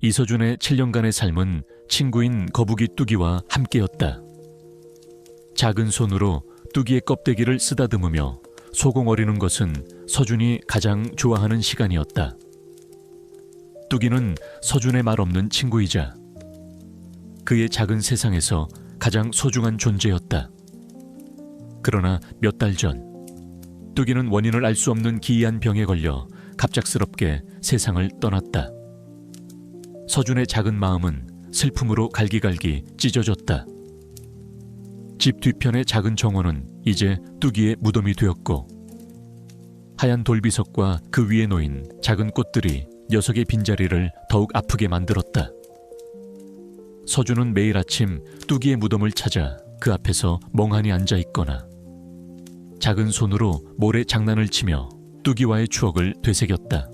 이서준의 7년간의 삶은 친구인 거북이 뚜기와 함께였다. 작은 손으로 뚜기의 껍데기를 쓰다듬으며 소공어리는 것은 서준이 가장 좋아하는 시간이었다. 뚜기는 서준의 말 없는 친구이자 그의 작은 세상에서 가장 소중한 존재였다. 그러나 몇 달 전, 뚜기는 원인을 알 수 없는 기이한 병에 걸려 갑작스럽게 세상을 떠났다. 서준의 작은 마음은 슬픔으로 갈기갈기 찢어졌다. 집 뒤편의 작은 정원은 이제 뚜기의 무덤이 되었고, 하얀 돌비석과 그 위에 놓인 작은 꽃들이 녀석의 빈자리를 더욱 아프게 만들었다. 서준은 매일 아침 뚜기의 무덤을 찾아 그 앞에서 멍하니 앉아 있거나 작은 손으로 모래 장난을 치며 뚜기와의 추억을 되새겼다.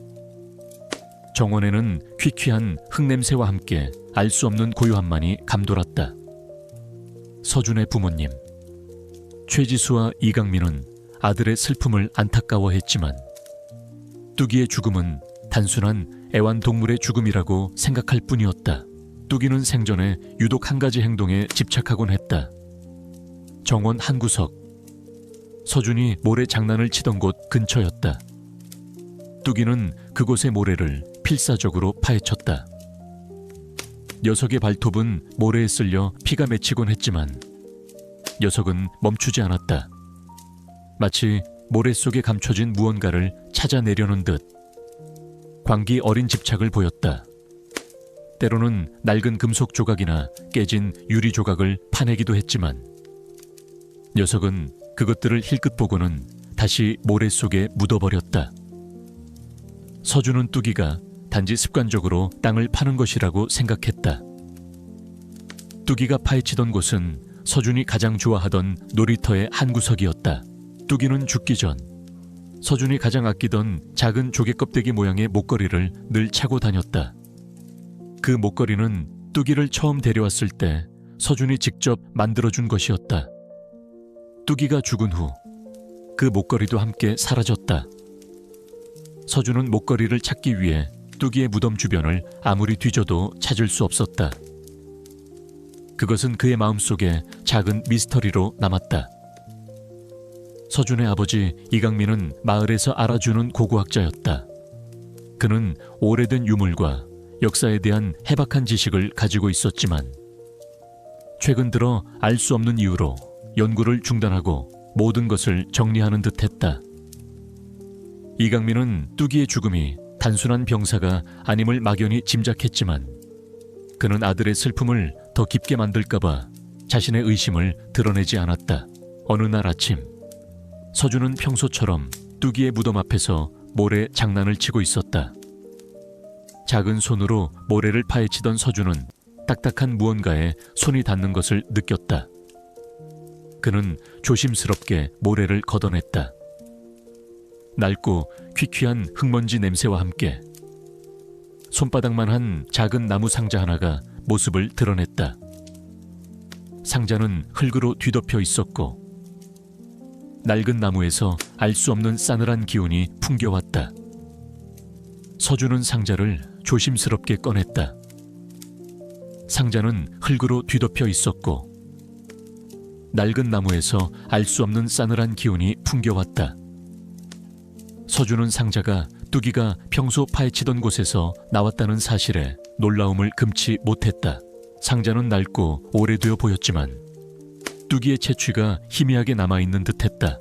정원에는 퀴퀴한 흙냄새와 함께 알 수 없는 고요함만이 감돌았다. 서준의 부모님 최지수와 이강민은 아들의 슬픔을 안타까워했지만 뚜기의 죽음은 단순한 애완동물의 죽음이라고 생각할 뿐이었다. 뚜기는 생전에 유독 한 가지 행동에 집착하곤 했다. 정원 한 구석, 서준이 모래 장난을 치던 곳 근처였다. 뚜기는 그곳의 모래를 필사적으로 파헤쳤다. 녀석의 발톱은 모래에 쓸려 피가 맺히곤 했지만 녀석은 멈추지 않았다. 마치 모래 속에 감춰진 무언가를 찾아내려는 듯 광기 어린 집착을 보였다. 때로는 낡은 금속 조각이나 깨진 유리 조각을 파내기도 했지만 녀석은 그것들을 힐끗 보고는 다시 모래 속에 묻어버렸다. 서준은 뚜기가 단지 습관적으로 땅을 파는 것이라고 생각했다. 뚜기가 파헤치던 곳은 서준이 가장 좋아하던 놀이터의 한 구석이었다. 뚜기는 죽기 전 서준이 가장 아끼던 작은 조개 껍데기 모양의 목걸이를 늘 차고 다녔다. 그 목걸이는 뚜기를 처음 데려왔을 때 서준이 직접 만들어준 것이었다. 뚜기가 죽은 후 그 목걸이도 함께 사라졌다. 서준은 목걸이를 찾기 위해 뚜기의 무덤 주변을 아무리 뒤져도 찾을 수 없었다. 그것은 그의 마음속에 작은 미스터리로 남았다. 서준의 아버지 이강민은 마을에서 알아주는 고고학자였다. 그는 오래된 유물과 역사에 대한 해박한 지식을 가지고 있었지만 최근 들어 알 수 없는 이유로 연구를 중단하고 모든 것을 정리하는 듯했다. 이강민은 뚜기의 죽음이 단순한 병사가 아님을 막연히 짐작했지만 그는 아들의 슬픔을 더 깊게 만들까봐 자신의 의심을 드러내지 않았다. 어느 날 아침 서준은 평소처럼 뚜기의 무덤 앞에서 모래 장난을 치고 있었다. 작은 손으로 모래를 파헤치던 서준은 딱딱한 무언가에 손이 닿는 것을 느꼈다. 그는 조심스럽게 모래를 걷어냈다. 낡고 퀴퀴한 흙먼지 냄새와 함께 손바닥만한 작은 나무 상자 하나가 모습을 드러냈다. 상자는 흙으로 뒤덮여 있었고 낡은 나무에서 알 수 없는 싸늘한 기운이 풍겨왔다. 서준은 상자를 조심스럽게 꺼냈다. 상자는 흙으로 뒤덮여 있었고 낡은 나무에서 알 수 없는 싸늘한 기운이 풍겨왔다. 서준은 상자가 뚜기가 평소 파헤치던 곳에서 나왔다는 사실에 놀라움을 금치 못했다. 상자는 낡고 오래되어 보였지만 뚜기의 채취가 희미하게 남아있는 듯했다.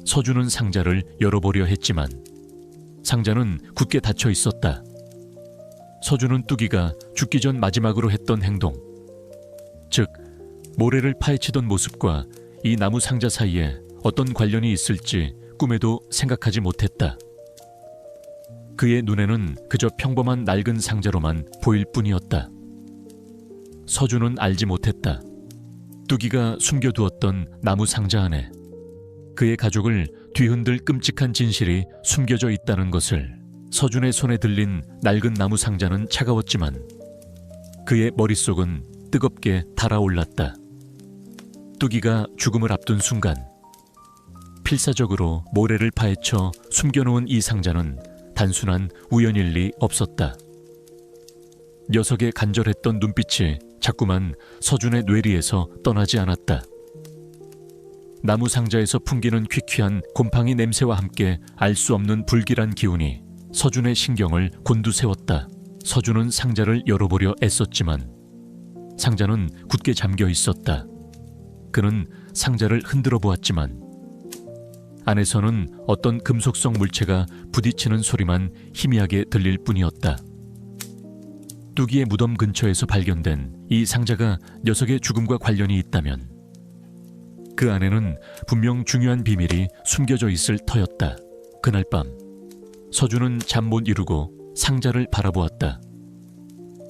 서준은 상자를 열어보려 했지만 상자는 굳게 닫혀 있었다. 서준은 뚜기가 죽기 전 마지막으로 했던 행동, 즉 모래를 파헤치던 모습과 이 나무 상자 사이에 어떤 관련이 있을지 꿈에도 생각하지 못했다. 그의 눈에는 그저 평범한 낡은 상자로만 보일 뿐이었다. 서준은 알지 못했다. 뚜기가 숨겨두었던 나무 상자 안에 그의 가족을 뒤흔들 끔찍한 진실이 숨겨져 있다는 것을. 서준의 손에 들린 낡은 나무 상자는 차가웠지만 그의 머릿속은 뜨겁게 달아올랐다. 뚜기가 죽음을 앞둔 순간 필사적으로 모래를 파헤쳐 숨겨놓은 이 상자는 단순한 우연일 리 없었다. 녀석의 간절했던 눈빛이 자꾸만 서준의 뇌리에서 떠나지 않았다. 나무 상자에서 풍기는 퀴퀴한 곰팡이 냄새와 함께 알 수 없는 불길한 기운이 서준의 신경을 곤두세웠다. 서준은 상자를 열어보려 애썼지만 상자는 굳게 잠겨 있었다. 그는 상자를 흔들어 보았지만 안에서는 어떤 금속성 물체가 부딪히는 소리만 희미하게 들릴 뿐이었다. 뚜기의 무덤 근처에서 발견된 이 상자가 녀석의 죽음과 관련이 있다면 그 안에는 분명 중요한 비밀이 숨겨져 있을 터였다. 그날 밤 서준은 잠 못 이루고 상자를 바라보았다.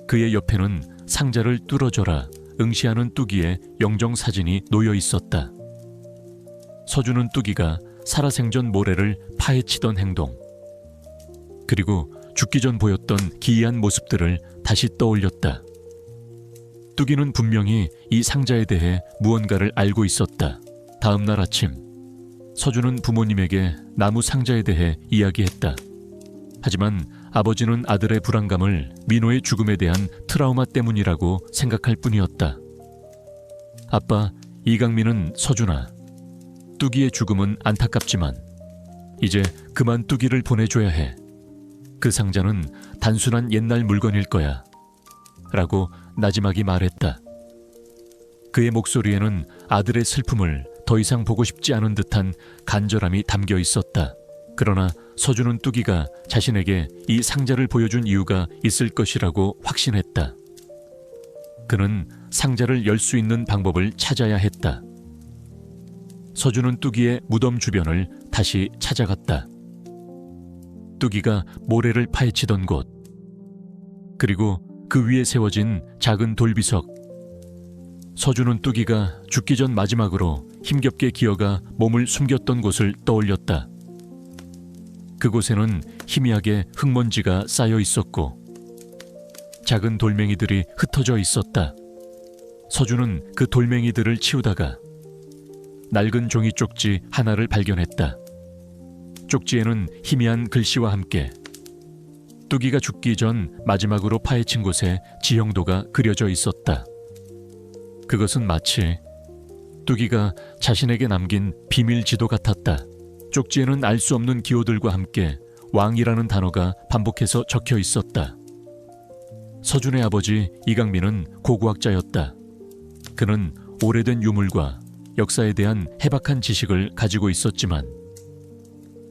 그의 옆에는 상자를 뚫어줘라 응시하는 뚜기의 영정사진이 놓여 있었다. 서준은 뚜기가 살아생전 모래를 파헤치던 행동, 그리고 죽기 전 보였던 기이한 모습들을 다시 떠올렸다. 뚜기는 분명히 이 상자에 대해 무언가를 알고 있었다. 다음 날 아침, 서준은 부모님에게 나무 상자에 대해 이야기했다. 하지만 아버지는 아들의 불안감을 민호의 죽음에 대한 트라우마 때문이라고 생각할 뿐이었다. 아빠, 이강민은 서준아, 뚜기의 죽음은 안타깝지만 이제 그만 뚜기를 보내줘야 해. 그 상자는 단순한 옛날 물건일 거야. 라고 나지막이 말했다. 그의 목소리에는 아들의 슬픔을 더 이상 보고 싶지 않은 듯한 간절함이 담겨 있었다. 그러나 서준은 뚜기가 자신에게 이 상자를 보여준 이유가 있을 것이라고 확신했다. 그는 상자를 열 수 있는 방법을 찾아야 했다. 서준은 뚜기의 무덤 주변을 다시 찾아갔다. 뚜기가 모래를 파헤치던 곳, 그리고 그 위에 세워진 작은 돌비석. 서준은 뚜기가 죽기 전 마지막으로 힘겹게 기어가 몸을 숨겼던 곳을 떠올렸다. 그곳에는 희미하게 흙먼지가 쌓여 있었고 작은 돌멩이들이 흩어져 있었다. 서준은 그 돌멩이들을 치우다가 낡은 종이 쪽지 하나를 발견했다. 쪽지에는 희미한 글씨와 함께 뚜기가 죽기 전 마지막으로 파헤친 곳에 지형도가 그려져 있었다. 그것은 마치 뚜기가 자신에게 남긴 비밀 지도 같았다. 쪽지에는 알 수 없는 기호들과 함께 왕이라는 단어가 반복해서 적혀 있었다. 서준의 아버지 이강민은 고고학자였다. 그는 오래된 유물과 역사에 대한 해박한 지식을 가지고 있었지만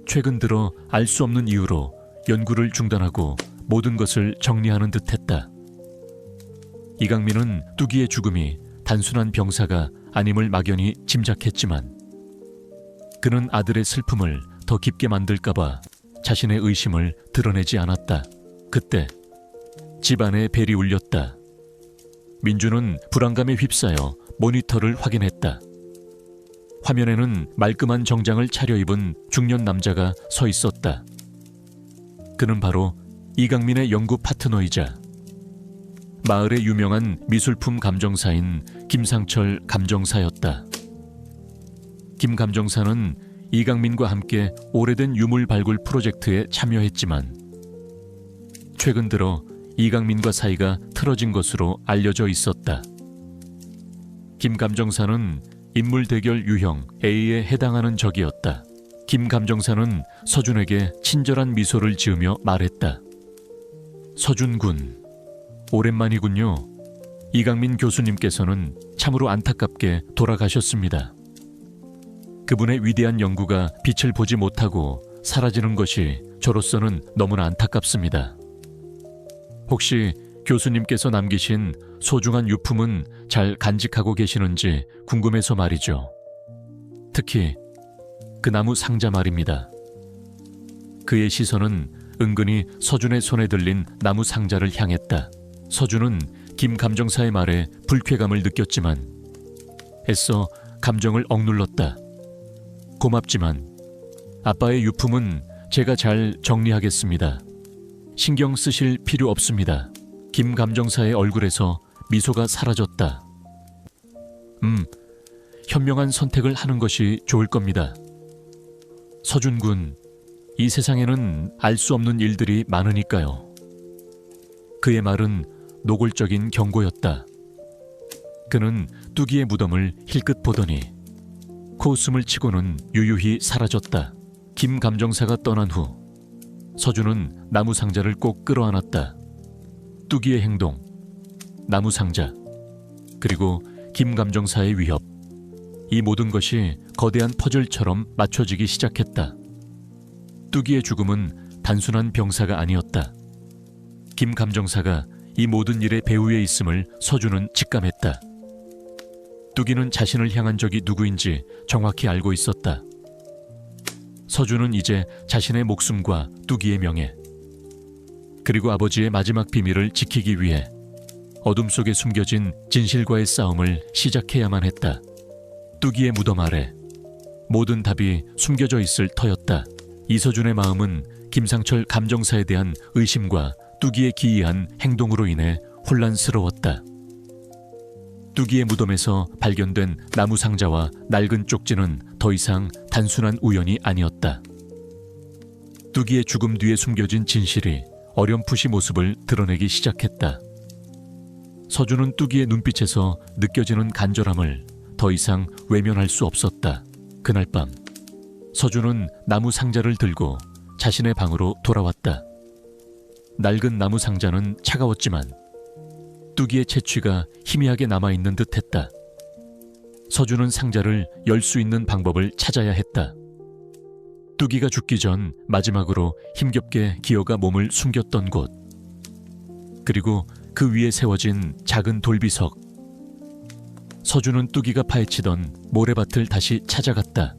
최근 들어 알 수 없는 이유로 연구를 중단하고 모든 것을 정리하는 듯했다. 이강민은 뚜기의 죽음이 단순한 병사가 아님을 막연히 짐작했지만 그는 아들의 슬픔을 더 깊게 만들까봐 자신의 의심을 드러내지 않았다. 그때 집안에 벨이 울렸다. 민주는 불안감에 휩싸여 모니터를 확인했다. 화면에는 말끔한 정장을 차려입은 중년 남자가 서 있었다. 그는 바로 이강민의 연구 파트너이자 마을의 유명한 미술품 감정사인 김상철 감정사였다. 김 감정사는 이강민과 함께 오래된 유물 발굴 프로젝트에 참여했지만 최근 들어 이강민과 사이가 틀어진 것으로 알려져 있었다. 김 감정사는 인물 대결 유형 A에 해당하는 적이었다. 김 감정사는 서준에게 친절한 미소를 지으며 말했다. 서준 군, 오랜만이군요. 이강민 교수님께서는 참으로 안타깝게 돌아가셨습니다. 그분의 위대한 연구가 빛을 보지 못하고 사라지는 것이 저로서는 너무나 안타깝습니다. 혹시 교수님께서 남기신 소중한 유품은 잘 간직하고 계시는지 궁금해서 말이죠. 특히 그 나무 상자 말입니다. 그의 시선은 은근히 서준의 손에 들린 나무 상자를 향했다. 서준은 김 감정사의 말에 불쾌감을 느꼈지만 애써 감정을 억눌렀다. 고맙지만 아빠의 유품은 제가 잘 정리하겠습니다. 신경 쓰실 필요 없습니다. 김 감정사의 얼굴에서 미소가 사라졌다. 현명한 선택을 하는 것이 좋을 겁니다. 서준 군, 이 세상에는 알 수 없는 일들이 많으니까요. 그의 말은 노골적인 경고였다. 그는 뚜기의 무덤을 힐끗 보더니 코웃음을 치고는 유유히 사라졌다. 김 감정사가 떠난 후 서준은 나무 상자를 꼭 끌어안았다. 뚜기의 행동, 나무 상자, 그리고 김 감정사의 위협, 이 모든 것이 거대한 퍼즐처럼 맞춰지기 시작했다. 뚜기의 죽음은 단순한 병사가 아니었다. 김 감정사가 이 모든 일의 배후에 있음을 서준은 직감했다. 뚜기는 자신을 향한 적이 누구인지 정확히 알고 있었다. 서준은 이제 자신의 목숨과 뚜기의 명예, 그리고 아버지의 마지막 비밀을 지키기 위해 어둠 속에 숨겨진 진실과의 싸움을 시작해야만 했다. 뚜기의 무덤 아래 모든 답이 숨겨져 있을 터였다. 이서준의 마음은 김상철 감정사에 대한 의심과 뚜기의 기이한 행동으로 인해 혼란스러웠다. 뚜기의 무덤에서 발견된 나무 상자와 낡은 쪽지는 더 이상 단순한 우연이 아니었다. 뚜기의 죽음 뒤에 숨겨진 진실이 어렴풋이 모습을 드러내기 시작했다. 서준은 뚜기의 눈빛에서 느껴지는 간절함을 더 이상 외면할 수 없었다. 그날 밤 서준은 나무 상자를 들고 자신의 방으로 돌아왔다. 낡은 나무 상자는 차가웠지만 뚜기의 채취가 희미하게 남아있는 듯했다. 서준은 상자를 열 수 있는 방법을 찾아야 했다. 뚜기가 죽기 전 마지막으로 힘겹게 기어가 몸을 숨겼던 곳, 그리고 그 위에 세워진 작은 돌비석. 서준은 뚜기가 파헤치던 모래밭을 다시 찾아갔다.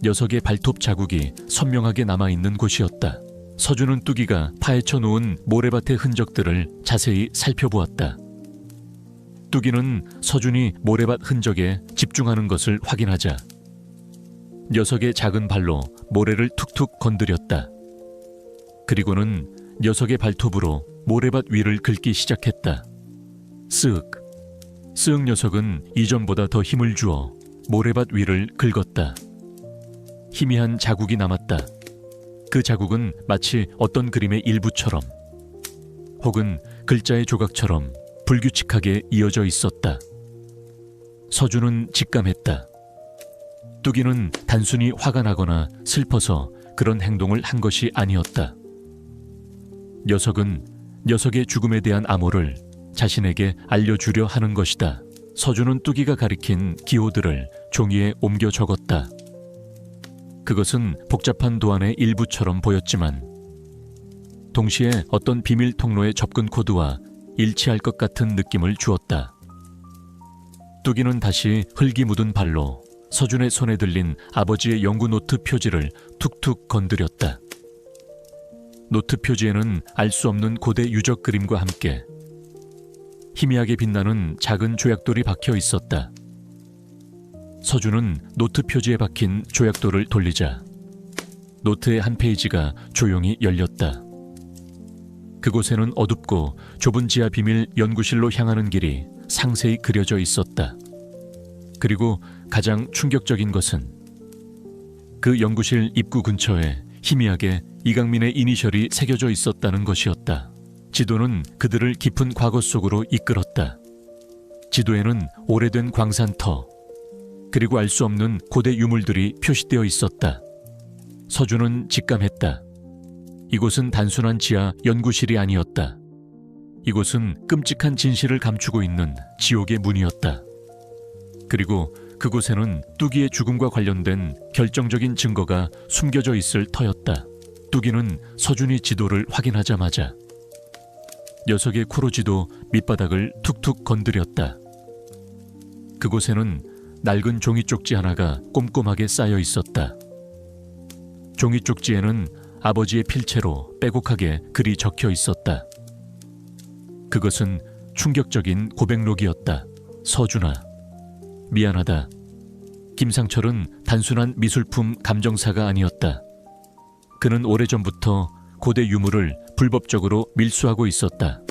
녀석의 발톱 자국이 선명하게 남아있는 곳이었다. 서준은 뚜기가 파헤쳐 놓은 모래밭의 흔적들을 자세히 살펴보았다. 뚜기는 서준이 모래밭 흔적에 집중하는 것을 확인하자 녀석의 작은 발로 모래를 툭툭 건드렸다. 그리고는 녀석의 발톱으로 모래밭 위를 긁기 시작했다. 쓱 녀석은 이전보다 더 힘을 주어 모래밭 위를 긁었다. 희미한 자국이 남았다. 그 자국은 마치 어떤 그림의 일부처럼, 혹은 글자의 조각처럼 불규칙하게 이어져 있었다. 서준은 직감했다. 뚜기는 단순히 화가 나거나 슬퍼서 그런 행동을 한 것이 아니었다. 녀석은 녀석의 죽음에 대한 암호를 자신에게 알려주려 하는 것이다. 서준은 뚜기가 가리킨 기호들을 종이에 옮겨 적었다. 그것은 복잡한 도안의 일부처럼 보였지만 동시에 어떤 비밀 통로의 접근 코드와 일치할 것 같은 느낌을 주었다. 뚜기는 다시 흙이 묻은 발로 서준의 손에 들린 아버지의 연구 노트 표지를 툭툭 건드렸다. 노트 표지에는 알 수 없는 고대 유적 그림과 함께 희미하게 빛나는 작은 조약돌이 박혀 있었다. 서준은 노트 표지에 박힌 조약돌을 돌리자 노트의 한 페이지가 조용히 열렸다. 그곳에는 어둡고 좁은 지하 비밀 연구실로 향하는 길이 상세히 그려져 있었다. 그리고 가장 충격적인 것은 그 연구실 입구 근처에 희미하게 이강민의 이니셜이 새겨져 있었다는 것이었다. 지도는 그들을 깊은 과거 속으로 이끌었다. 지도에는 오래된 광산터, 그리고 알 수 없는 고대 유물들이 표시되어 있었다. 서준은 직감했다. 이곳은 단순한 지하 연구실이 아니었다. 이곳은 끔찍한 진실을 감추고 있는 지옥의 문이었다. 그리고 그곳에는 뚜기의 죽음과 관련된 결정적인 증거가 숨겨져 있을 터였다. 뚜기는 서준이 지도를 확인하자마자 녀석의 코로 지도 밑바닥을 툭툭 건드렸다. 그곳에는 낡은 종이 쪽지 하나가 꼼꼼하게 쌓여 있었다. 종이 쪽지에는 아버지의 필체로 빼곡하게 글이 적혀 있었다. 그것은 충격적인 고백록이었다. 서준아, 미안하다. 김상철은 단순한 미술품 감정사가 아니었다. 그는 오래전부터 고대 유물을 불법적으로 밀수하고 있었다.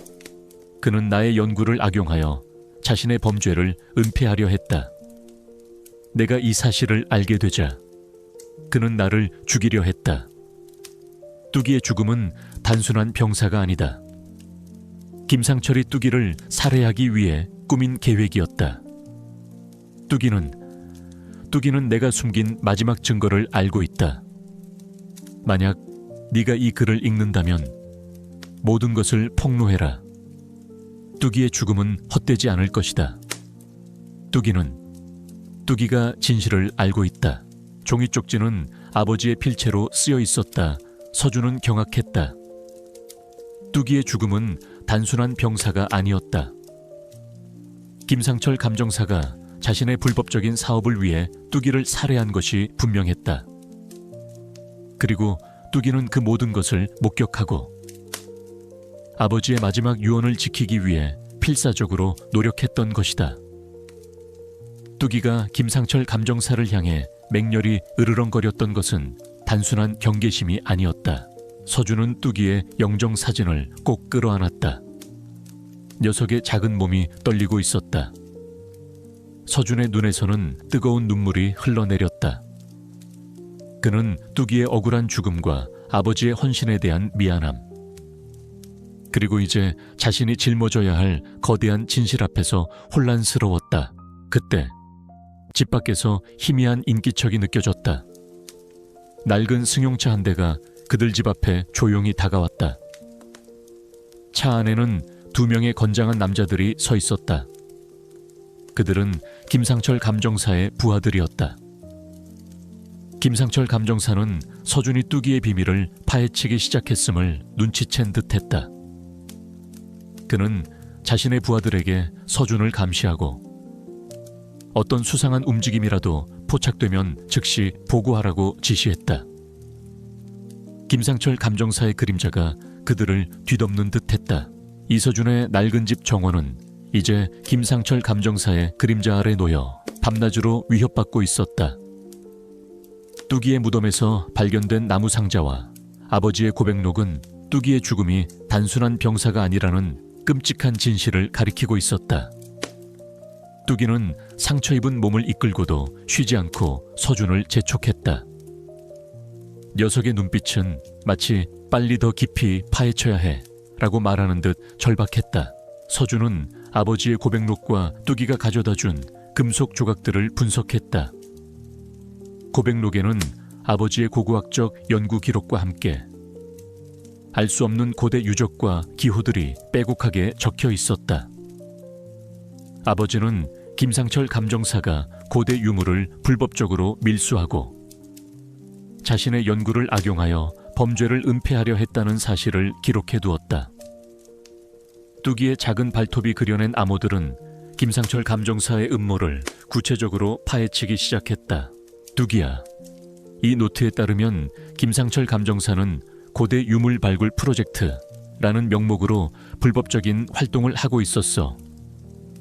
그는 나의 연구를 악용하여 자신의 범죄를 은폐하려 했다. 내가 이 사실을 알게 되자 그는 나를 죽이려 했다. 뚜기의 죽음은 단순한 병사가 아니다. 김상철이 뚜기를 살해하기 위해 꾸민 계획이었다. 뚜기는 내가 숨긴 마지막 증거를 알고 있다. 만약 네가 이 글을 읽는다면 모든 것을 폭로해라. 뚜기의 죽음은 헛되지 않을 것이다. 뚜기가 진실을 알고 있다. 종이 쪽지는 아버지의 필체로 쓰여 있었다. 서준은 경악했다. 뚜기의 죽음은 단순한 병사가 아니었다. 김상철 감정사가 자신의 불법적인 사업을 위해 뚜기를 살해한 것이 분명했다. 그리고 뚜기는 그 모든 것을 목격하고 아버지의 마지막 유언을 지키기 위해 필사적으로 노력했던 것이다. 뚜기가 김상철 감정사를 향해 맹렬히 으르렁거렸던 것은 단순한 경계심이 아니었다. 서준은 뚜기의 영정 사진을 꼭 끌어안았다. 녀석의 작은 몸이 떨리고 있었다. 서준의 눈에서는 뜨거운 눈물이 흘러내렸다. 그는 뚜기의 억울한 죽음과 아버지의 헌신에 대한 미안함, 그리고 이제 자신이 짊어져야 할 거대한 진실 앞에서 혼란스러웠다. 그때 집 밖에서 희미한 인기척이 느껴졌다. 낡은 승용차 한 대가 그들 집 앞에 조용히 다가왔다. 차 안에는 2명의 건장한 남자들이 서 있었다. 그들은 김상철 감정사의 부하들이었다. 김상철 감정사는 서준이 뚜기의 비밀을 파헤치기 시작했음을 눈치챈 듯했다. 그는 자신의 부하들에게 서준을 감시하고 어떤 수상한 움직임이라도 포착되면 즉시 보고하라고 지시했다. 김상철 감정사의 그림자가 그들을 뒤덮는 듯했다. 이서준의 낡은 집 정원은 이제 김상철 감정사의 그림자 아래 놓여 밤낮으로 위협받고 있었다. 뚜기의 무덤에서 발견된 나무 상자와 아버지의 고백록은 뚜기의 죽음이 단순한 병사가 아니라는 끔찍한 진실을 가리키고 있었다. 뚜기는 상처 입은 몸을 이끌고도 쉬지 않고 서준을 재촉했다. 녀석의 눈빛은 마치 빨리 더 깊이 파헤쳐야 해 라고 말하는 듯 절박했다. 서준은 아버지의 고백록과 뚜기가 가져다 준 금속 조각들을 분석했다. 고백록에는 아버지의 고고학적 연구 기록과 함께 알 수 없는 고대 유적과 기호들이 빼곡하게 적혀 있었다. 아버지는 김상철 감정사가 고대 유물을 불법적으로 밀수하고 자신의 연구를 악용하여 범죄를 은폐하려 했다는 사실을 기록해 두었다. 뚜기의 작은 발톱이 그려낸 암호들은 김상철 감정사의 음모를 구체적으로 파헤치기 시작했다. 뚜기야, 이 노트에 따르면 김상철 감정사는 고대 유물 발굴 프로젝트라는 명목으로 불법적인 활동을 하고 있었어.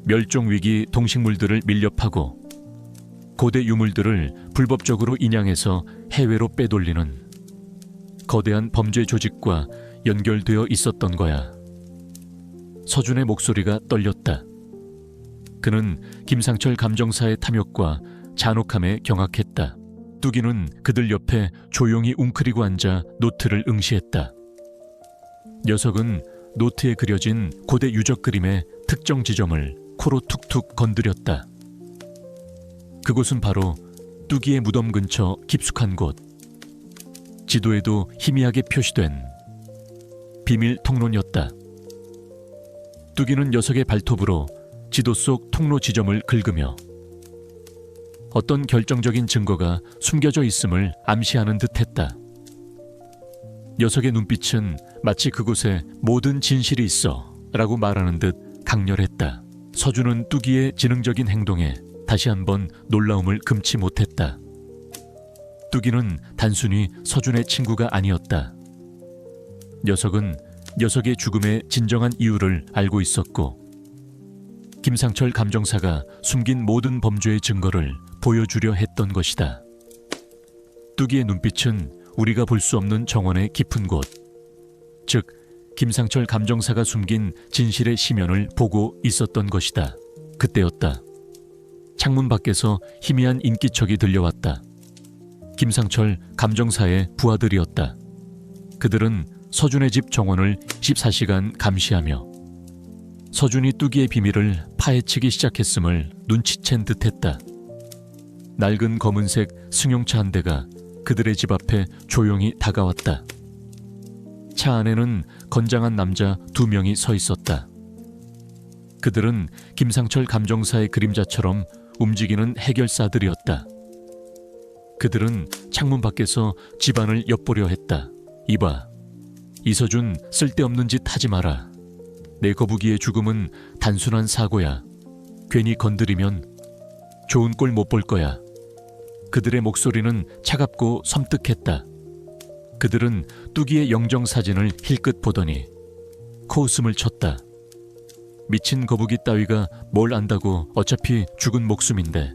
멸종위기 동식물들을 밀렵하고 고대 유물들을 불법적으로 인양해서 해외로 빼돌리는 거대한 범죄 조직과 연결되어 있었던 거야. 서준의 목소리가 떨렸다. 그는 김상철 감정사의 탐욕과 잔혹함에 경악했다. 뚜기는 그들 옆에 조용히 웅크리고 앉아 노트를 응시했다. 녀석은 노트에 그려진 고대 유적 그림의 특정 지점을 코로 툭툭 건드렸다. 그곳은 바로 뚜기의 무덤 근처 깊숙한 곳, 지도에도 희미하게 표시된 비밀 통로였다. 뚜기는 녀석의 발톱으로 지도 속 통로 지점을 긁으며 어떤 결정적인 증거가 숨겨져 있음을 암시하는 듯했다. 녀석의 눈빛은 마치 그곳에 모든 진실이 있어 라고 말하는 듯 강렬했다. 서준은 뚜기의 지능적인 행동에 다시 한번 놀라움을 금치 못했다. 뚜기는 단순히 서준의 친구가 아니었다. 녀석은 녀석의 죽음의 진정한 이유를 알고 있었고 김상철 감정사가 숨긴 모든 범죄의 증거를 보여주려 했던 것이다. 뚜기의 눈빛은 우리가 볼 수 없는 정원의 깊은 곳, 즉 김상철 감정사가 숨긴 진실의 심연을 보고 있었던 것이다. 그때였다. 창문 밖에서 희미한 인기척이 들려왔다. 김상철 감정사의 부하들이었다. 그들은 서준의 집 정원을 24시간 감시하며 서준이 뚜기의 비밀을 파헤치기 시작했음을 눈치챈 듯했다. 낡은 검은색 승용차 한 대가 그들의 집 앞에 조용히 다가왔다. 차 안에는 건장한 남자 2명이 서 있었다. 그들은 김상철 감정사의 그림자처럼 움직이는 해결사들이었다. 그들은 창문 밖에서 집안을 엿보려 했다. 이봐, 이서준 쓸데없는 짓 하지 마라. 내 거북이의 죽음은 단순한 사고야. 괜히 건드리면 좋은 꼴 못 볼 거야. 그들의 목소리는 차갑고 섬뜩했다. 그들은 뚜기의 영정사진을 힐끗 보더니 코웃음을 쳤다. 미친 거북이 따위가 뭘 안다고, 어차피 죽은 목숨인데.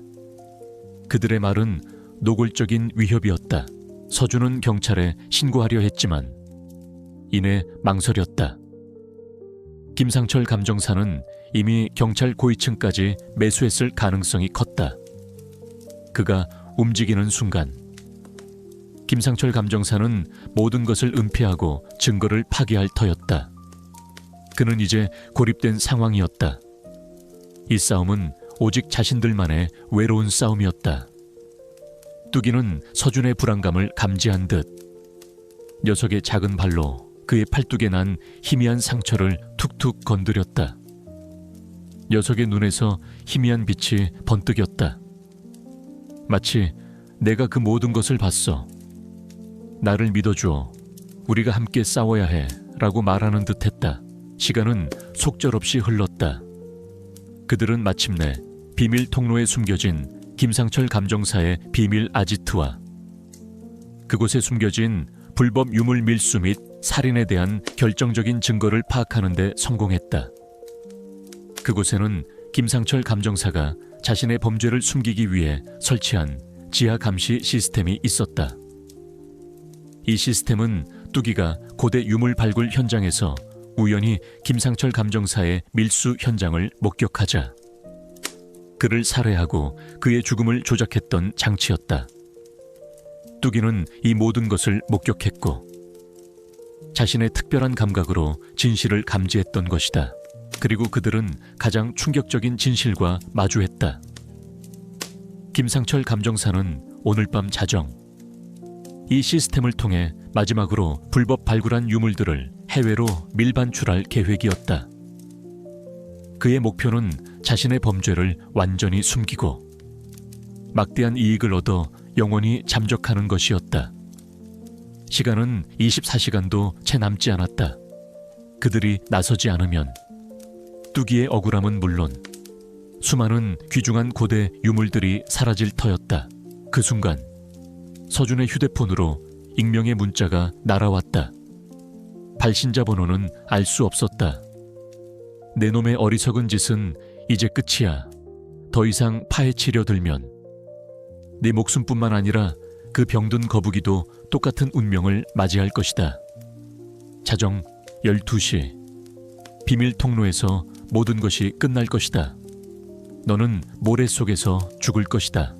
그들의 말은 노골적인 위협이었다. 서준은 경찰에 신고하려 했지만 이내 망설였다. 김상철 감정사는 이미 경찰 고위층까지 매수했을 가능성이 컸다. 그가 움직이는 순간 김상철 감정사는 모든 것을 은폐하고 증거를 파기할 터였다. 그는 이제 고립된 상황이었다. 이 싸움은 오직 자신들만의 외로운 싸움이었다. 뚜기는 서준의 불안감을 감지한 듯 녀석의 작은 발로 그의 팔뚝에 난 희미한 상처를 툭툭 건드렸다. 녀석의 눈에서 희미한 빛이 번뜩였다. 마치 내가 그 모든 것을 봤어. 나를 믿어줘. 우리가 함께 싸워야 해. 라고 말하는 듯했다. 시간은 속절없이 흘렀다. 그들은 마침내 비밀 통로에 숨겨진 김상철 감정사의 비밀 아지트와 그곳에 숨겨진 불법 유물 밀수 및 살인에 대한 결정적인 증거를 파악하는 데 성공했다. 그곳에는 김상철 감정사가 자신의 범죄를 숨기기 위해 설치한 지하 감시 시스템이 있었다. 이 시스템은 뚜기가 고대 유물 발굴 현장에서 우연히 김상철 감정사의 밀수 현장을 목격하자 그를 살해하고 그의 죽음을 조작했던 장치였다. 뚜기는 이 모든 것을 목격했고 자신의 특별한 감각으로 진실을 감지했던 것이다. 그리고 그들은 가장 충격적인 진실과 마주했다. 김상철 감정사는 오늘 밤 자정 이 시스템을 통해 마지막으로 불법 발굴한 유물들을 해외로 밀반출할 계획이었다. 그의 목표는 자신의 범죄를 완전히 숨기고 막대한 이익을 얻어 영원히 잠적하는 것이었다. 시간은 24시간도 채 남지 않았다. 그들이 나서지 않으면 뚜기의 억울함은 물론 수많은 귀중한 고대 유물들이 사라질 터였다. 그 순간 서준의 휴대폰으로 익명의 문자가 날아왔다. 발신자 번호는 알 수 없었다. 내 놈의 어리석은 짓은 이제 끝이야. 더 이상 파헤치려 들면 네 목숨뿐만 아니라 그 병든 거북이도 똑같은 운명을 맞이할 것이다. 자정 12시 비밀 통로에서 모든 것이 끝날 것이다. 너는 모래 속에서 죽을 것이다.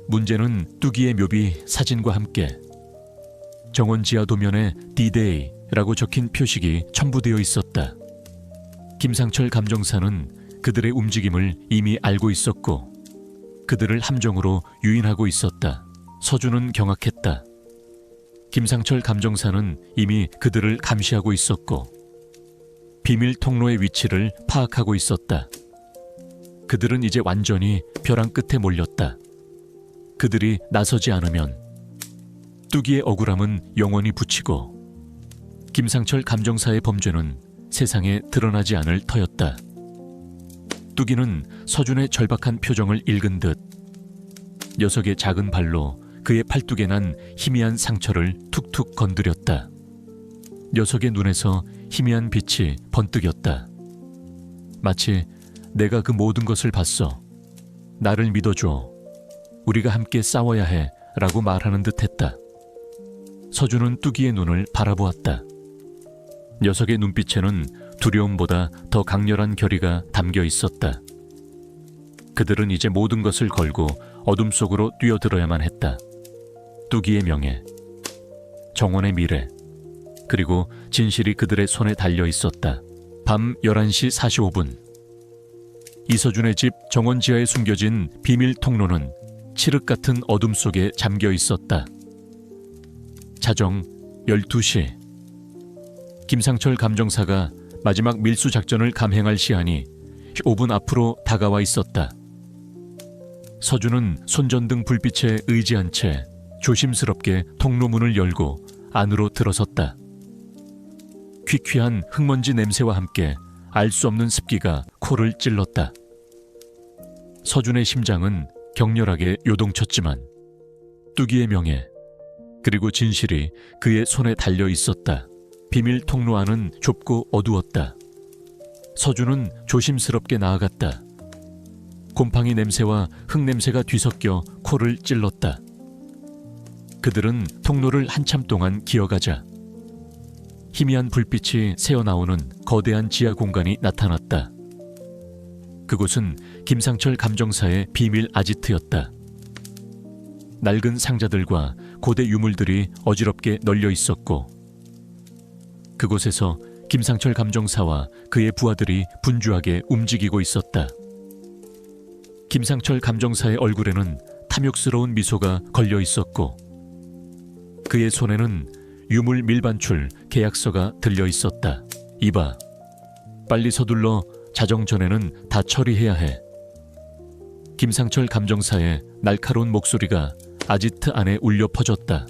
문제는 뚜기의 묘비 사진과 함께 정원 지하 도면에 D-Day라고 적힌 표식이 첨부되어 있었다. 김상철 감정사는 그들의 움직임을 이미 알고 있었고 그들을 함정으로 유인하고 있었다. 서준은 경악했다. 김상철 감정사는 이미 그들을 감시하고 있었고 비밀 통로의 위치를 파악하고 있었다. 그들은 이제 완전히 벼랑 끝에 몰렸다. 그들이 나서지 않으면 뚜기의 억울함은 영원히 붙이고 김상철 감정사의 범죄는 세상에 드러나지 않을 터였다. 뚜기는 서준의 절박한 표정을 읽은 듯 녀석의 작은 발로 그의 팔뚝에 난 희미한 상처를 툭툭 건드렸다. 녀석의 눈에서 희미한 빛이 번뜩였다. 마치 내가 그 모든 것을 봤어. 나를 믿어줘. 우리가 함께 싸워야 해. 라고 말하는 듯했다. 서준은 뚜기의 눈을 바라보았다. 녀석의 눈빛에는 두려움보다 더 강렬한 결의가 담겨 있었다. 그들은 이제 모든 것을 걸고 어둠 속으로 뛰어들어야만 했다. 뚜기의 명예, 정원의 미래, 그리고 진실이 그들의 손에 달려 있었다. 밤 11시 45분. 이서준의 집 정원 지하에 숨겨진 비밀 통로는 칠흑 같은 어둠 속에 잠겨 있었다. 자정 12시. 김상철 감정사가 마지막 밀수 작전을 감행할 시한이 5분 앞으로 다가와 있었다. 서준은 손전등 불빛에 의지한 채 조심스럽게 통로문을 열고 안으로 들어섰다. 퀴퀴한 흙먼지 냄새와 함께 알 수 없는 습기가 코를 찔렀다. 서준의 심장은 격렬하게 요동쳤지만 뚜기의 명예 그리고 진실이 그의 손에 달려 있었다. 비밀 통로 안은 좁고 어두웠다. 서준은 조심스럽게 나아갔다. 곰팡이 냄새와 흙 냄새가 뒤섞여 코를 찔렀다. 그들은 통로를 한참 동안 기어가자 희미한 불빛이 새어나오는 거대한 지하 공간이 나타났다. 그곳은 김상철 감정사의 비밀 아지트였다. 낡은 상자들과 고대 유물들이 어지럽게 널려 있었고 그곳에서 김상철 감정사와 그의 부하들이 분주하게 움직이고 있었다. 김상철 감정사의 얼굴에는 탐욕스러운 미소가 걸려 있었고 그의 손에는 유물 밀반출 계약서가 들려 있었다. 이봐, 빨리 서둘러 자정 전에는 다 처리해야 해. 김상철 감정사의 날카로운 목소리가 아지트 안에 울려 퍼졌다.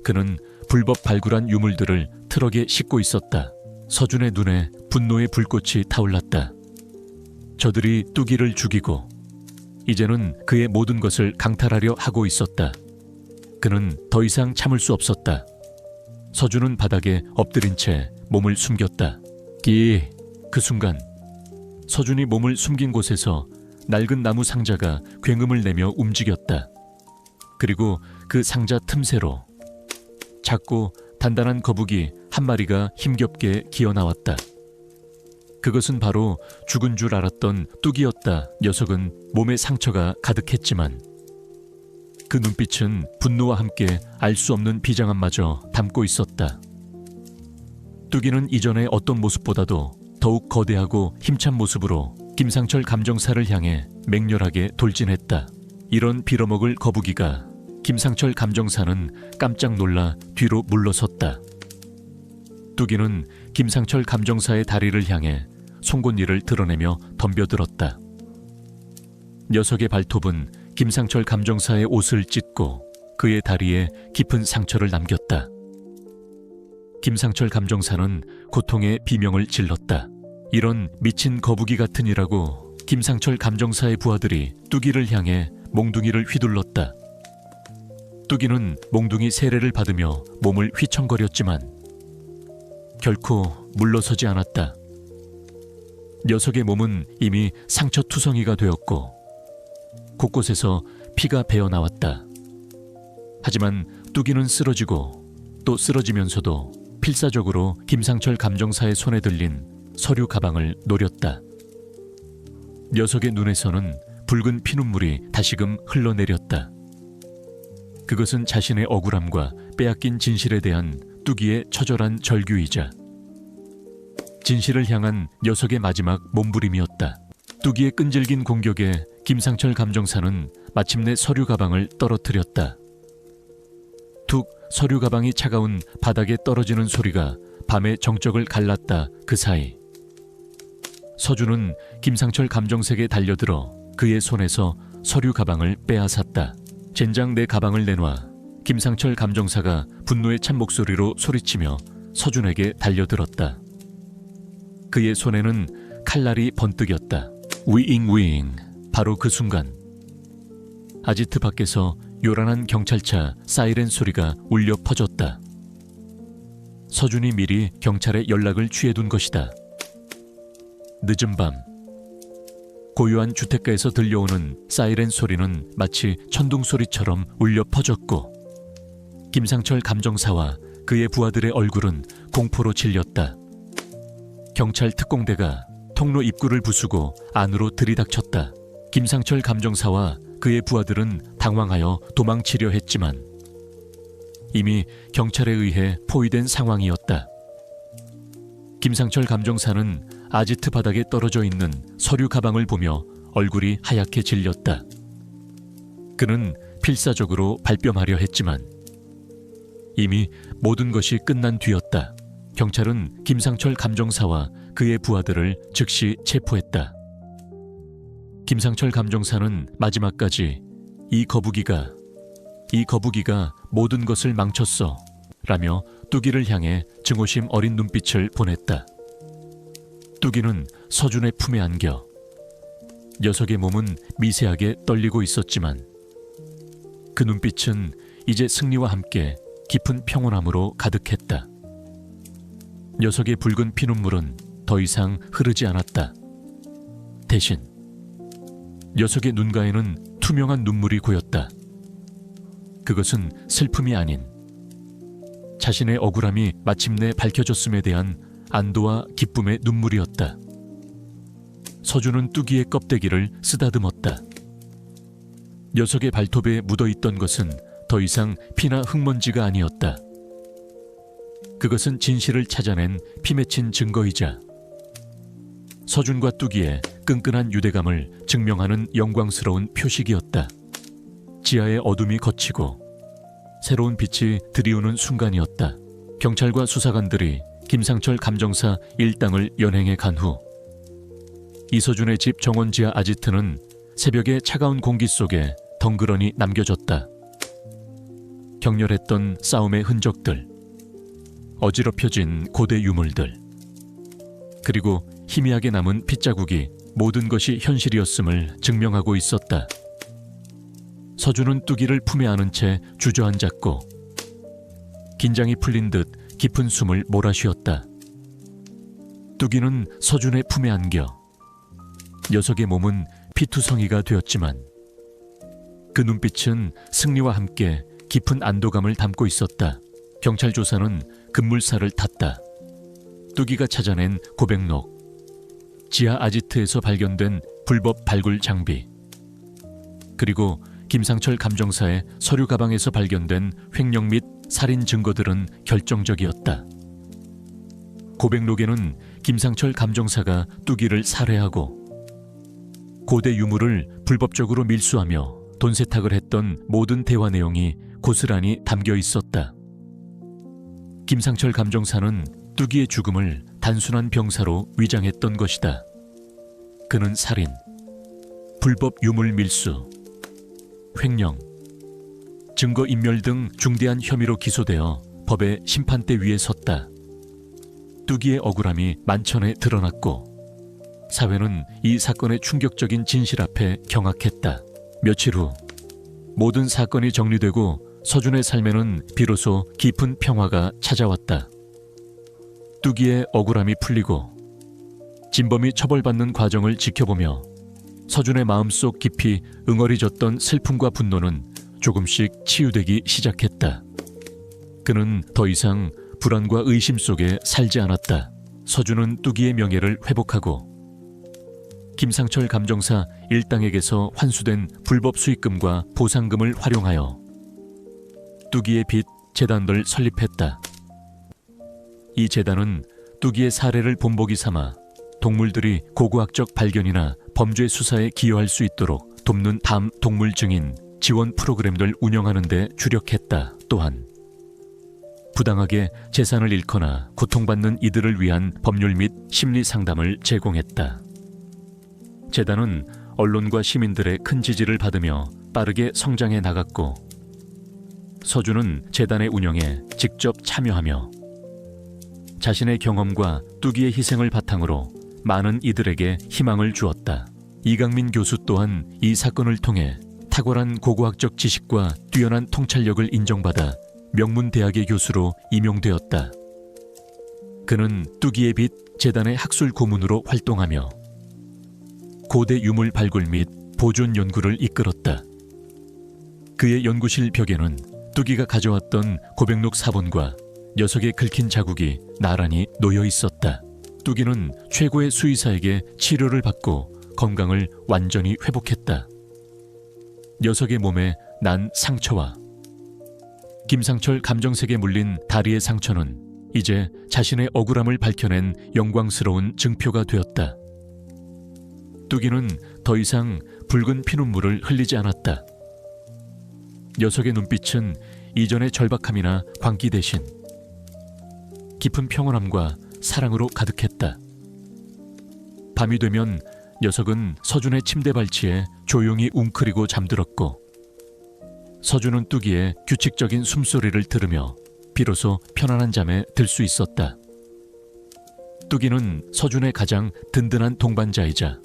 그는 불법 발굴한 유물들을 트럭에 싣고 있었다. 서준의 눈에 분노의 불꽃이 타올랐다. 저들이 뚜기를 죽이고 이제는 그의 모든 것을 강탈하려 하고 있었다. 그는 더 이상 참을 수 없었다. 서준은 바닥에 엎드린 채 몸을 숨겼다. 그 순간 서준이 몸을 숨긴 곳에서 낡은 나무 상자가 굉음을 내며 움직였다. 그리고 그 상자 틈새로 작고 단단한 거북이 한 마리가 힘겹게 기어나왔다. 그것은 바로 죽은 줄 알았던 뚜기였다. 녀석은 몸에 상처가 가득했지만 그 눈빛은 분노와 함께 알 수 없는 비장함마저 담고 있었다. 뚜기는 이전의 어떤 모습보다도 더욱 거대하고 힘찬 모습으로 김상철 감정사를 향해 맹렬하게 돌진했다. 이런 빌어먹을 거북이가 김상철 감정사는 깜짝 놀라 뒤로 물러섰다. 뚜기는 김상철 감정사의 다리를 향해 송곳니를 드러내며 덤벼들었다. 녀석의 발톱은 김상철 감정사의 옷을 찢고 그의 다리에 깊은 상처를 남겼다. 김상철 감정사는 고통의 비명을 질렀다. 이런 미친 거북이 같은 이라고 김상철 감정사의 부하들이 뚜기를 향해 몽둥이를 휘둘렀다. 뚜기는 몽둥이 세례를 받으며 몸을 휘청거렸지만 결코 물러서지 않았다. 녀석의 몸은 이미 상처투성이가 되었고 곳곳에서 피가 배어나왔다. 하지만 뚜기는 쓰러지고 또 쓰러지면서도 필사적으로 김상철 감정사의 손에 들린 서류 가방을 노렸다. 녀석의 눈에서는 붉은 피눈물이 다시금 흘러내렸다. 그것은 자신의 억울함과 빼앗긴 진실에 대한 뚜기의 처절한 절규이자 진실을 향한 녀석의 마지막 몸부림이었다. 뚜기의 끈질긴 공격에 김상철 감정사는 마침내 서류 가방을 떨어뜨렸다. 툭 서류 가방이 차가운 바닥에 떨어지는 소리가 밤의 정적을 갈랐다. 그 사이 서준은 김상철 감정색에 달려들어 그의 손에서 서류 가방을 빼앗았다. 젠장 내 가방을 내놔. 김상철 감정사가 분노에 찬 목소리로 소리치며 서준에게 달려들었다. 그의 손에는 칼날이 번뜩였다. 위잉. 바로 그 순간 아지트 밖에서 요란한 경찰차 사이렌 소리가 울려 퍼졌다. 서준이 미리 경찰에 연락을 취해둔 것이다. 늦은 밤 고요한 주택가에서 들려오는 사이렌 소리는 마치 천둥 소리처럼 울려 퍼졌고 김상철 감정사와 그의 부하들의 얼굴은 공포로 질렸다. 경찰 특공대가 통로 입구를 부수고 안으로 들이닥쳤다. 김상철 감정사와 그의 부하들은 당황하여 도망치려 했지만 이미 경찰에 의해 포위된 상황이었다. 김상철 감정사는 아지트 바닥에 떨어져 있는 서류 가방을 보며 얼굴이 하얗게 질렸다. 그는 필사적으로 발뺌하려 했지만 이미 모든 것이 끝난 뒤였다. 경찰은 김상철 감정사와 그의 부하들을 즉시 체포했다. 김상철 감정사는 마지막까지 이 거북이가 모든 것을 망쳤어 라며 뚜기를 향해 증오심 어린 눈빛을 보냈다. 뚜기는 서준의 품에 안겨 녀석의 몸은 미세하게 떨리고 있었지만 그 눈빛은 이제 승리와 함께 깊은 평온함으로 가득했다. 녀석의 붉은 피눈물은 더 이상 흐르지 않았다. 대신 녀석의 눈가에는 투명한 눈물이 고였다. 그것은 슬픔이 아닌 자신의 억울함이 마침내 밝혀졌음에 대한 안도와 기쁨의 눈물이었다. 서준은 뚜기의 껍데기를 쓰다듬었다. 녀석의 발톱에 묻어있던 것은 더 이상 피나 흙먼지가 아니었다. 그것은 진실을 찾아낸 피 맺힌 증거이자 서준과 뚜기의 끈끈한 유대감을 증명하는 영광스러운 표식이었다. 지하의 어둠이 걷히고 새로운 빛이 들이우는 순간이었다. 경찰과 수사관들이 김상철 감정사 일당을 연행해 간 후 이서준의 집 정원지하 아지트는 새벽의 차가운 공기 속에 덩그러니 남겨졌다. 격렬했던 싸움의 흔적들, 어지럽혀진 고대 유물들, 그리고 희미하게 남은 핏자국이 모든 것이 현실이었음을 증명하고 있었다. 서준은 뚜기를 품에 안은 채 주저앉았고 긴장이 풀린 듯 깊은 숨을 몰아쉬었다. 뚜기는 서준의 품에 안겨 녀석의 몸은 피투성이가 되었지만 그 눈빛은 승리와 함께 깊은 안도감을 담고 있었다. 경찰 조사는 급물살을 탔다. 뚜기가 찾아낸 고백록, 지하 아지트에서 발견된 불법 발굴 장비, 그리고 김상철 감정사의 서류 가방에서 발견된 횡령 및 살인 증거들은 결정적이었다. 고백록에는 김상철 감정사가 뚜기를 살해하고 고대 유물을 불법적으로 밀수하며 돈 세탁을 했던 모든 대화 내용이 고스란히 담겨 있었다. 김상철 감정사는 뚜기의 죽음을 단순한 병사로 위장했던 것이다. 그는 살인, 불법 유물 밀수, 횡령, 증거인멸 등 중대한 혐의로 기소되어 법의 심판대 위에 섰다. 뚜기의 억울함이 만천에 드러났고 사회는 이 사건의 충격적인 진실 앞에 경악했다. 며칠 후 모든 사건이 정리되고 서준의 삶에는 비로소 깊은 평화가 찾아왔다. 뚜기의 억울함이 풀리고 진범이 처벌받는 과정을 지켜보며 서준의 마음속 깊이 응어리졌던 슬픔과 분노는 조금씩 치유되기 시작했다. 그는 더 이상 불안과 의심 속에 살지 않았다. 서준은 뚜기의 명예를 회복하고 김상철 감정사 일당에게서 환수된 불법 수익금과 보상금을 활용하여 뚜기의 빚 재단을 설립했다. 이 재단은 뚜기의 사례를 본보기 삼아 동물들이 고고학적 발견이나 범죄 수사에 기여할 수 있도록 돕는 담 동물 증인 지원 프로그램을 운영하는 데 주력했다. 또한 부당하게 재산을 잃거나 고통받는 이들을 위한 법률 및 심리 상담을 제공했다. 재단은 언론과 시민들의 큰 지지를 받으며 빠르게 성장해 나갔고 서준은 재단의 운영에 직접 참여하며 자신의 경험과 뚜기의 희생을 바탕으로 많은 이들에게 희망을 주었다. 이강민 교수 또한 이 사건을 통해 탁월한 고고학적 지식과 뛰어난 통찰력을 인정받아 명문대학의 교수로 임용되었다. 그는 뚜기의 빛 재단의 학술 고문으로 활동하며 고대 유물 발굴 및 보존 연구를 이끌었다. 그의 연구실 벽에는 뚜기가 가져왔던 고백록 사본과 녀석의 긁힌 자국이 나란히 놓여 있었다. 뚜기는 최고의 수의사에게 치료를 받고 건강을 완전히 회복했다. 녀석의 몸에 난 상처와 김상철 감정색에 물린 다리의 상처는 이제 자신의 억울함을 밝혀낸 영광스러운 증표가 되었다. 뚜기는 더 이상 붉은 피눈물을 흘리지 않았다. 녀석의 눈빛은 이전의 절박함이나 광기 대신 깊은 평온함과 사랑으로 가득했다. 밤이 되면 녀석은 서준의 침대 발치에 조용히 웅크리고 잠들었고, 서준은 뚜기의 규칙적인 숨소리를 들으며 비로소 편안한 잠에 들 수 있었다. 뚜기는 서준의 가장 든든한 동반자이자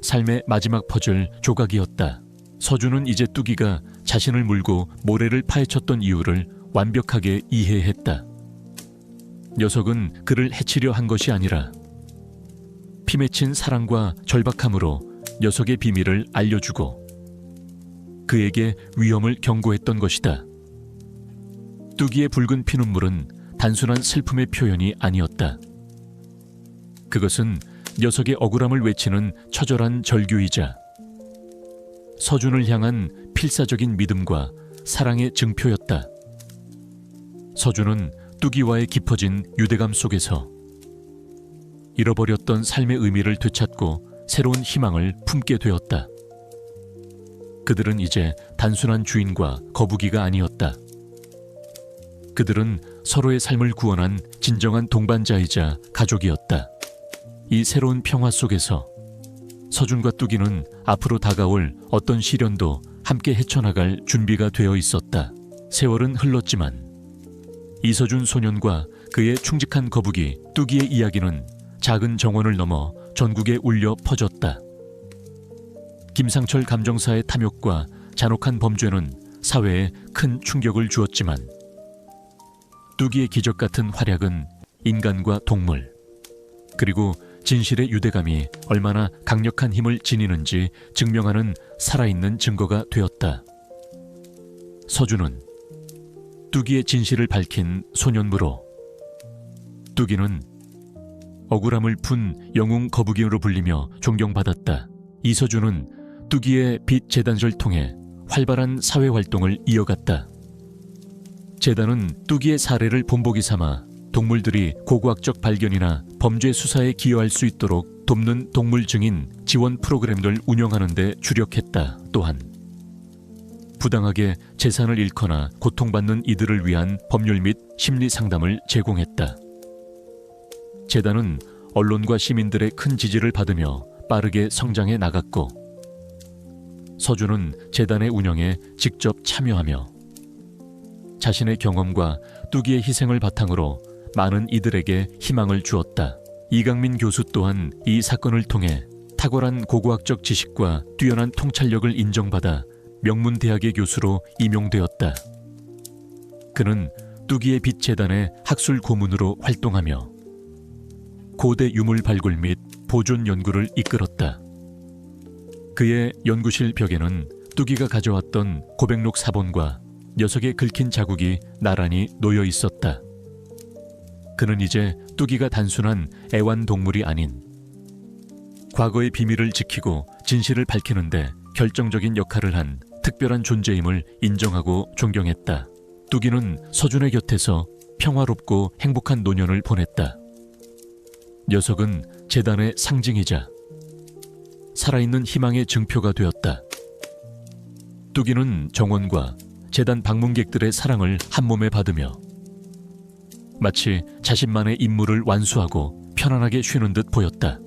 삶의 마지막 퍼즐 조각이었다. 서준은 이제 뚜기가 자신을 물고 모래를 파헤쳤던 이유를 완벽하게 이해했다. 녀석은 그를 해치려 한 것이 아니라 피맺힌 사랑과 절박함으로 녀석의 비밀을 알려주고 그에게 위험을 경고했던 것이다. 뚜기의 붉은 피눈물은 단순한 슬픔의 표현이 아니었다. 그것은 녀석의 억울함을 외치는 처절한 절규이자 서준을 향한 필사적인 믿음과 사랑의 증표였다. 서준은 뚜기와의 깊어진 유대감 속에서 잃어버렸던 삶의 의미를 되찾고 새로운 희망을 품게 되었다. 그들은 이제 단순한 주인과 거북이가 아니었다. 그들은 서로의 삶을 구원한 진정한 동반자이자 가족이었다. 이 새로운 평화 속에서 서준과 뚜기는 앞으로 다가올 어떤 시련도 함께 헤쳐나갈 준비가 되어 있었다. 세월은 흘렀지만 이서준 소년과 그의 충직한 거북이 뚜기의 이야기는 작은 정원을 넘어 전국에 울려 퍼졌다. 김상철 감정사의 탐욕과 잔혹한 범죄는 사회에 큰 충격을 주었지만 뚜기의 기적 같은 활약은 인간과 동물 그리고 진실의 유대감이 얼마나 강력한 힘을 지니는지 증명하는 살아있는 증거가 되었다. 서준은 뚜기의 진실을 밝힌 소년무로 뚜기는 억울함을 푼 영웅 거북이로 불리며 존경받았다. 이서준은 뚜기의 빛 재단을 통해 활발한 사회활동을 이어갔다. 재단은 뚜기의 사례를 본보기 삼아 동물들이 고고학적 발견이나 범죄 수사에 기여할 수 있도록 돕는 동물 증인 지원 프로그램을 운영하는 데 주력했다. 또한 부당하게 재산을 잃거나 고통받는 이들을 위한 법률 및 심리 상담을 제공했다. 재단은 언론과 시민들의 큰 지지를 받으며 빠르게 성장해 나갔고 서준은 재단의 운영에 직접 참여하며 자신의 경험과 뚜기의 희생을 바탕으로 많은 이들에게 희망을 주었다. 이강민 교수 또한 이 사건을 통해 탁월한 고고학적 지식과 뛰어난 통찰력을 인정받아 명문대학의 교수로 임용되었다. 그는 뚜기의 빛 재단의 학술 고문으로 활동하며 고대 유물 발굴 및 보존 연구를 이끌었다. 그의 연구실 벽에는 뚜기가 가져왔던 고백록 사본과 녀석의 긁힌 자국이 나란히 놓여 있었다. 그는 이제 뚜기가 단순한 애완동물이 아닌 과거의 비밀을 지키고 진실을 밝히는데 결정적인 역할을 한 특별한 존재임을 인정하고 존경했다. 뚜기는 서준의 곁에서 평화롭고 행복한 노년을 보냈다. 녀석은 재단의 상징이자 살아있는 희망의 증표가 되었다. 뚜기는 정원과 재단 방문객들의 사랑을 한몸에 받으며 마치 자신만의 임무를 완수하고 편안하게 쉬는 듯 보였다.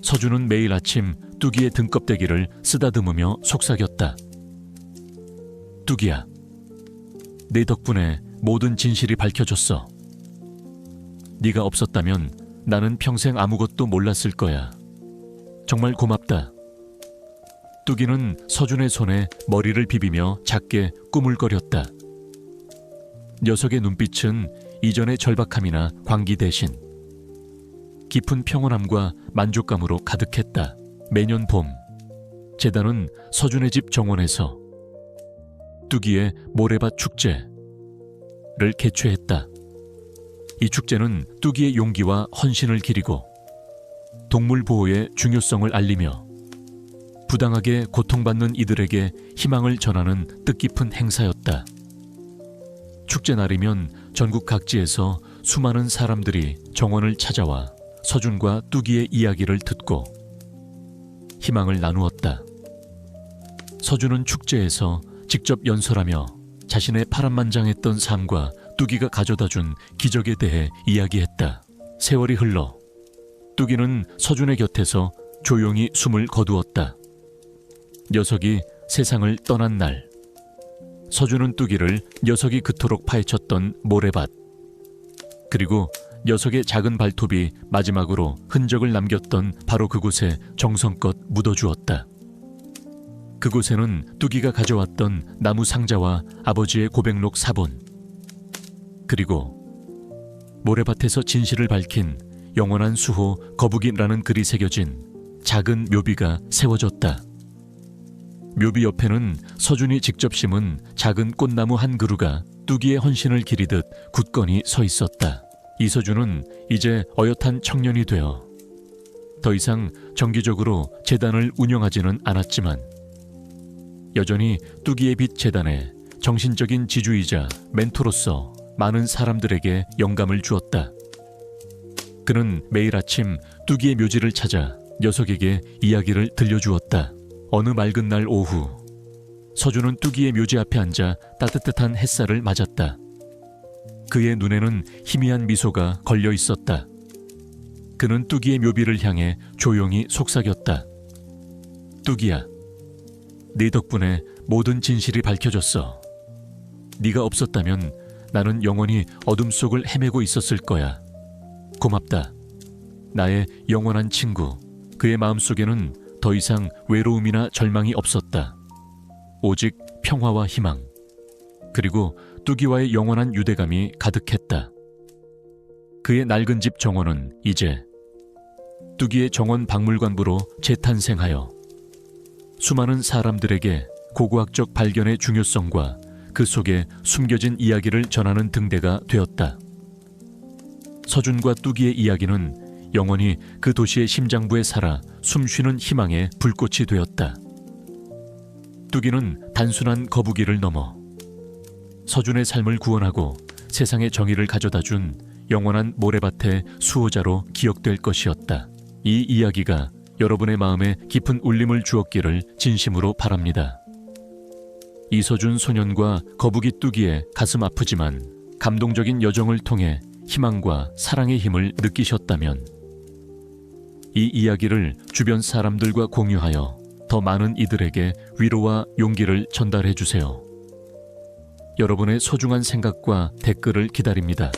서준은 매일 아침 뚜기의 등껍데기를 쓰다듬으며 속삭였다. 뚜기야, 내 덕분에 모든 진실이 밝혀졌어. 네가 없었다면 나는 평생 아무것도 몰랐을 거야. 정말 고맙다. 뚜기는 서준의 손에 머리를 비비며 작게 꾸물거렸다. 녀석의 눈빛은 이전의 절박함이나 광기 대신 깊은 평온함과 만족감으로 가득했다. 매년 봄, 재단은 서준의 집 정원에서 뚜기의 모래밭 축제를 개최했다. 이 축제는 뚜기의 용기와 헌신을 기리고 동물 보호의 중요성을 알리며 부당하게 고통받는 이들에게 희망을 전하는 뜻깊은 행사였다. 축제날이면 전국 각지에서 수많은 사람들이 정원을 찾아와 서준과 뚜기의 이야기를 듣고 희망을 나누었다. 서준은 축제에서 직접 연설하며 자신의 파란만장했던 삶과 뚜기가 가져다준 기적에 대해 이야기했다. 세월이 흘러 뚜기는 서준의 곁에서 조용히 숨을 거두었다. 녀석이 세상을 떠난 날, 서준은 뚜기를 녀석이 그토록 파헤쳤던 모래밭, 그리고 녀석의 작은 발톱이 마지막으로 흔적을 남겼던 바로 그곳에 정성껏 묻어주었다. 그곳에는 뚜기가 가져왔던 나무 상자와 아버지의 고백록 사본, 그리고 모래밭에서 진실을 밝힌 영원한 수호 거북이라는 글이 새겨진 작은 묘비가 세워졌다. 묘비 옆에는 서준이 직접 심은 작은 꽃나무 한 그루가 뚜기의 헌신을 기리듯 굳건히 서 있었다. 이서준은 이제 어엿한 청년이 되어 더 이상 정기적으로 재단을 운영하지는 않았지만 여전히 뚜기의 빛 재단에 정신적인 지주이자 멘토로서 많은 사람들에게 영감을 주었다. 그는 매일 아침 뚜기의 묘지를 찾아 녀석에게 이야기를 들려주었다. 어느 맑은 날 오후, 서준은 뚜기의 묘지 앞에 앉아 따뜻한 햇살을 맞았다. 그의 눈에는 희미한 미소가 걸려 있었다. 그는 뚜기의 묘비를 향해 조용히 속삭였다. 뚜기야, 네 덕분에 모든 진실이 밝혀졌어. 네가 없었다면 나는 영원히 어둠 속을 헤매고 있었을 거야. 고맙다. 나의 영원한 친구. 그의 마음속에는 더 이상 외로움이나 절망이 없었다. 오직 평화와 희망, 그리고 뚜기와의 영원한 유대감이 가득했다. 그의 낡은 집 정원은 이제 뚜기의 정원 박물관부로 재탄생하여 수많은 사람들에게 고고학적 발견의 중요성과 그 속에 숨겨진 이야기를 전하는 등대가 되었다. 서준과 뚜기의 이야기는 영원히 그 도시의 심장부에 살아 숨쉬는 희망의 불꽃이 되었다. 뚜기는 단순한 거북이를 넘어 서준의 삶을 구원하고 세상의 정의를 가져다준 영원한 모래밭의 수호자로 기억될 것이었다. 이 이야기가 여러분의 마음에 깊은 울림을 주었기를 진심으로 바랍니다. 이서준 소년과 거북이 뚜기의 가슴 아프지만 감동적인 여정을 통해 희망과 사랑의 힘을 느끼셨다면 이 이야기를 주변 사람들과 공유하여 더 많은 이들에게 위로와 용기를 전달해 주세요. 여러분의 소중한 생각과 댓글을 기다립니다.